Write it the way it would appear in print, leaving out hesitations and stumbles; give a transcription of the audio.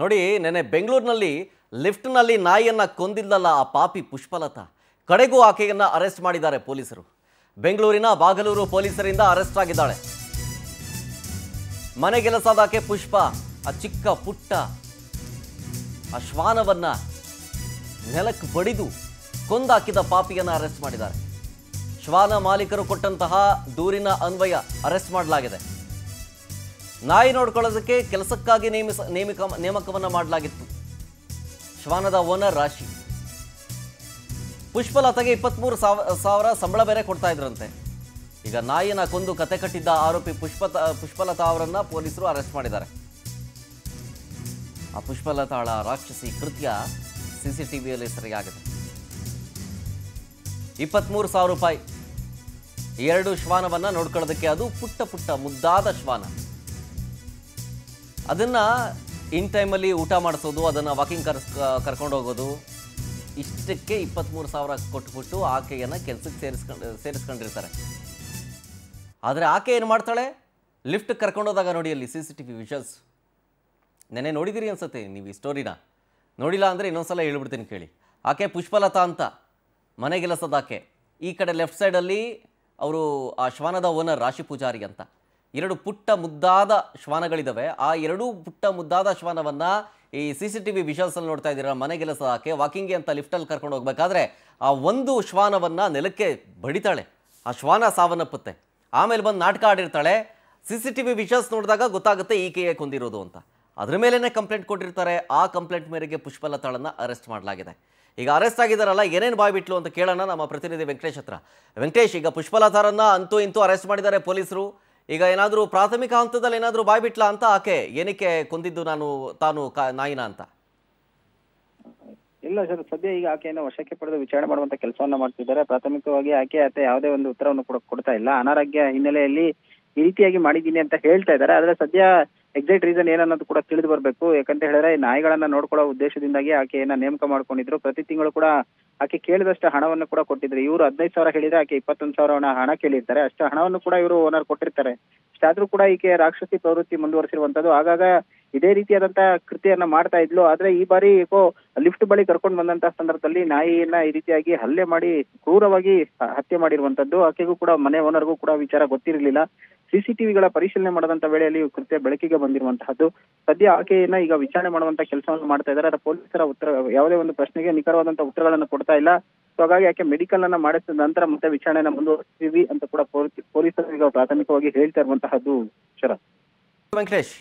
ನೋಡಿ ನೆನೆ ಬೆಂಗಳೂರಿನಲ್ಲಿ ಲಿಫ್ಟ್ನಲ್ಲಿ ನಾಯಿಯನ್ನ ಕೊಂದಿದ್ದಲ್ಲ ಆ ಪಾಪಿ ಪುಷ್ಪಲತಾ. ಕಡೆಗೂ ಆಕೆಯನ್ನ ಅರೆಸ್ಟ್ ಮಾಡಿದ್ದಾರೆ ಪೊಲೀಸರು. ಬೆಂಗಳೂರಿನ ಬಾಗಲೂರು ಪೊಲೀಸರಿಂದ ಅರೆಸ್ಟ್ ಆಗಿದ್ದಾಳೆ. ಮನೆಗೆಲಸದಾಕೆ ಪುಷ್ಪ ಆ ಚಿಕ್ಕ ಪುಟ್ಟ ಆ ಶ್ವಾನವನ್ನ ನೆಲಕ್ಕೆ ಬಡಿದು ಕೊಂದಾಕಿದ ಪಾಪಿಯನ್ನ ಅರೆಸ್ಟ್ ಮಾಡಿದ್ದಾರೆ. ಶ್ವಾನ ಮಾಲೀಕರು ಕೊಟ್ಟಂತಹ ದೂರಿನ ಅನ್ವಯ ಅರೆಸ್ಟ್ ಮಾಡಲಾಗಿದೆ. ನಾಯಿ ನೋಡ್ಕೊಳ್ಳೋದಕ್ಕೆ ಕೆಲಸಕ್ಕಾಗಿ ನೇಮಕವನ್ನ ಮಾಡಲಾಗಿತ್ತು. ಶ್ವಾನದ ಓನರ್ ರಾಶಿ. ಪುಷ್ಪಲತಾಗೆ 23,000 ಸಂಬಳ ಬೇರೆ ಕೊಡ್ತಾ ಇದ್ರಂತೆ. ಈಗ ನಾಯಿನ ಕೊಂದು ಕತೆ ಕಟ್ಟಿದ್ದ ಆರೋಪಿ ಪುಷ್ಪಲತಾ ಅವರನ್ನ ಪೊಲೀಸರು ಅರೆಸ್ಟ್ ಮಾಡಿದ್ದಾರೆ. ಆ ಪುಷ್ಪಲತಾಳ ರಾಕ್ಷಸಿ ಕೃತ್ಯ ಸಿಸಿಟಿವಿಯಲ್ಲಿ ಸೆರೆಯಾಗಿದೆ. 23,000 ರೂಪಾಯಿ 2 ಶ್ವಾನವನ್ನ ನೋಡ್ಕೊಳ್ಳೋದಕ್ಕೆ. ಅದು ಪುಟ್ಟ ಪುಟ್ಟ ಮುದ್ದಾದ ಶ್ವಾನ. ಅದನ್ನ ಇನ್ ಟೈಮಲ್ಲಿ ಊಟ ಮಾಡಿಸೋದು, ಅದನ್ನ ವಾಕಿಂಗ್ ಕರ್ಕೊಂಡು ಹೋಗೋದು, ಇಷ್ಟಕ್ಕೆ 23,000 ಕೊಟ್ಬಿಟ್ಟು ಆಕೆಯನ್ನ ಕೆಲಸಕ್ಕೆ ಸೇರಿಸ್ಕೊಂಡಿರ್ತಾರೆ. ಆದರೆ ಆಕೆ ಏನು ಮಾಡ್ತಾಳೆ, ಲಿಫ್ಟ್ ಕರ್ಕೊಂಡೋದಾಗ ನೋಡಿ ಅಲ್ಲಿ CCTV ವಿಷಲ್ಸ್. ನೆನೆ ನೋಡಿದಿರಿ ಅನ್ಸುತ್ತೆ ನೀವು ಈ ಸ್ಟೋರಿನ. ನೋಡಿಲ್ಲ ಅಂದರೆ ಇನ್ನೊಂದ್ಸಲ ಹೇಳ್ಬಿಡ್ತೀನಿ ಕೇಳಿ. ಆಕೆ ಪುಷ್ಪಲತಾ ಅಂತ, ಮನೆಗೆಲಸದಾಕೆ. ಈ ಕಡೆ ಲೆಫ್ಟ್ ಸೈಡಲ್ಲಿ ಅವರು ಆ ಶ್ವಾನದ ಓನರ್ ರಾಶಿ ಪೂಜಾರಿ ಅಂತ. 2 ಪುಟ್ಟ ಮುದ್ದಾದ ಶ್ವಾನಗಳಿದ್ದಾವೆ. ಆ 2 ಪುಟ್ಟ ಮುದ್ದಾದ ಶ್ವಾನವನ್ನು ಈ CCTV ವಿಷಲ್ಸಲ್ಲಿ ನೋಡ್ತಾ ಇದ್ದೀರಾ. ಮನೆಗೆಲಸದಾಕೆ ವಾಕಿಂಗ್ಗೆ ಅಂತ ಲಿಫ್ಟಲ್ಲಿ ಕರ್ಕೊಂಡು ಹೋಗ್ಬೇಕಾದ್ರೆ ಆ ಒಂದು ಶ್ವಾನವನ್ನು ನೆಲಕ್ಕೆ ಬಡಿತಾಳೆ. ಆ ಶ್ವಾನ ಸಾವನ್ನಪ್ಪುತ್ತೆ. ಆಮೇಲೆ ಬಂದು ನಾಟಕ ಆಡಿರ್ತಾಳೆ. CCTV ವಿಷಲ್ಸ್ ನೋಡಿದಾಗ ಗೊತ್ತಾಗುತ್ತೆ ಈಕೆಯೇ ಕೊಂದಿರೋದು ಅಂತ. ಅದ್ರ ಮೇಲೇ ಕಂಪ್ಲೇಂಟ್ ಕೊಟ್ಟಿರ್ತಾರೆ. ಆ ಕಂಪ್ಲೇಂಟ್ ಮೇರೆಗೆ ಪುಷ್ಪಲತಾಳನ್ನು ಅರೆಸ್ಟ್ ಮಾಡಲಾಗಿದೆ. ಈಗ ಅರೆಸ್ಟ್ ಆಗಿದ್ದಾರಲ್ಲ, ಏನೇನು ಬಾಯ್ಬಿಟ್ಲು ಅಂತ ಕೇಳೋಣ ನಮ್ಮ ಪ್ರತಿನಿಧಿ ವೆಂಕಟೇಶ್ ಹತ್ರ. ವೆಂಕಟೇಶ್, ಈಗ ಪುಷ್ಪಲತಾರನ್ನ ಅಂತೂ ಇಂತೂ ಅರೆಸ್ಟ್ ಮಾಡಿದ್ದಾರೆ ಪೊಲೀಸರು. ಈಗ ಏನಾದರೂ ಪ್ರಾಥಮಿಕ ಹಂತದಲ್ಲಿ ಏನಾದರೂ ಬಾಯ್ಬಿಟ್ಲಾ ಅಂತ ಆಕೆ, ಏನಕ್ಕೆ ಕೊಂದಿದ್ದು ತಾನು ನಾಯಿನ ಅಂತ? ಇಲ್ಲ ಸರ್, ಸದ್ಯ ಈಗ ಆಕೆಯನ್ನು ವಶಕ್ಕೆ ಪಡೆದು ವಿಚಾರಣೆ ಮಾಡುವಂತ ಕೆಲಸವನ್ನ ಮಾಡ್ತಿದ್ದಾರೆ. ಪ್ರಾಥಮಿಕವಾಗಿ ಆಕೆ ಯಾವುದೇ ಒಂದು ಉತ್ತರವನ್ನು ಕೊಡ್ತಾ ಇಲ್ಲ. ಅನಾರೋಗ್ಯ ಹಿನ್ನೆಲೆಯಲ್ಲಿ ಈ ರೀತಿಯಾಗಿ ಮಾಡಿದ್ದೀನಿ ಅಂತ ಹೇಳ್ತಾ ಇದ್ದಾರೆ. ಆದ್ರೆ ಸದ್ಯ ಎಕ್ಸಾಕ್ಟ್ ರೀಸನ್ ಏನನ್ನೋದು ಕೂಡ ತಿಳಿದು ಬರ್ಬೇಕು. ಯಾಕಂತ ಹೇಳಿದ್ರೆ ನಾಯಿಗಳನ್ನ ನೋಡ್ಕೊಳ್ಳೋ ಉದ್ದೇಶದಿಂದಾಗಿ ಆಕೆಯನ್ನ ನೇಮಕ ಮಾಡ್ಕೊಂಡಿದ್ರು. ಪ್ರತಿ ತಿಂಗಳು ಕೂಡ ಆಕೆ ಕೇಳಿದಷ್ಟು ಹಣವನ್ನು ಕೂಡ ಕೊಟ್ಟಿದ್ರು. ಇವರು 15,000 ಹೇಳಿದ್ರೆ ಆಕೆ 21,000 ಹಣ ಕೇಳಿರ್ತಾರೆ. ಅಷ್ಟು ಹಣವನ್ನು ಕೂಡ ಇವರು ಓನರ್ ಕೊಟ್ಟಿರ್ತಾರೆ. ಅಷ್ಟಾದ್ರೂ ಕೂಡ ಈಕೆ ರಾಕ್ಷಸಿ ಪ್ರವೃತ್ತಿ ಮುಂದುವರಿಸಿರುವಂತದ್ದು. ಆಗಾಗ ಇದೇ ರೀತಿಯಾದಂತ ಕೃತ್ಯವನ್ನ ಮಾಡ್ತಾ ಇದ್ಲು. ಆದ್ರೆ ಈ ಬಾರಿ ಲಿಫ್ಟ್ ಬಳಿ ಕರ್ಕೊಂಡು ಬಂದಂತ ಸಂದರ್ಭದಲ್ಲಿ ನಾಯಿಯನ್ನ ಈ ರೀತಿಯಾಗಿ ಹಲ್ಲೆ ಮಾಡಿ ಕ್ರೂರವಾಗಿ ಹತ್ಯೆ ಮಾಡಿರುವಂತದ್ದು. ಆಕೆಗೂ ಕೂಡ ಮನೆ ಓನರ್ಗೂ ಕೂಡ ವಿಚಾರ ಗೊತ್ತಿರಲಿಲ್ಲ. CCTVಗಳ ಪರಿಶೀಲನೆ ಮಾಡದಂತ ವೇಳೆಯಲ್ಲಿ ಕೃತ್ಯ ಬೆಳಕಿಗೆ ಬಂದಿರುವಂತಹದ್ದು. ಸದ್ಯ ಆಕೆಯನ್ನ ಈಗ ವಿಚಾರಣೆ ಮಾಡುವಂತ ಕೆಲಸವನ್ನು ಮಾಡ್ತಾ ಇದ್ದಾರೆ. ಪೊಲೀಸರ ಉತ್ತರ ಯಾವುದೇ ಒಂದು ಪ್ರಶ್ನೆಗೆ ನಿಖರವಾದಂತ ಉತ್ತರಗಳನ್ನು ಕೊಡ್ತಾ ಇಲ್ಲ. ಸೊ ಹಾಗಾಗಿ ಆಕೆ ಮೆಡಿಕಲ್ ಅನ್ನ ಮಾಡಿಸಿದ ನಂತರ ಮತ್ತೆ ವಿಚಾರಣೆನ ಮುಂದುವರಿಸ್ತೀವಿ ಅಂತ ಕೂಡ ಪೊಲೀಸರು ಈಗ ಪ್ರಾಥಮಿಕವಾಗಿ ಹೇಳ್ತಾ ಇರುವಂತಹದ್ದು. ಶರತ್. ವೆಂಕಟೇಶ್.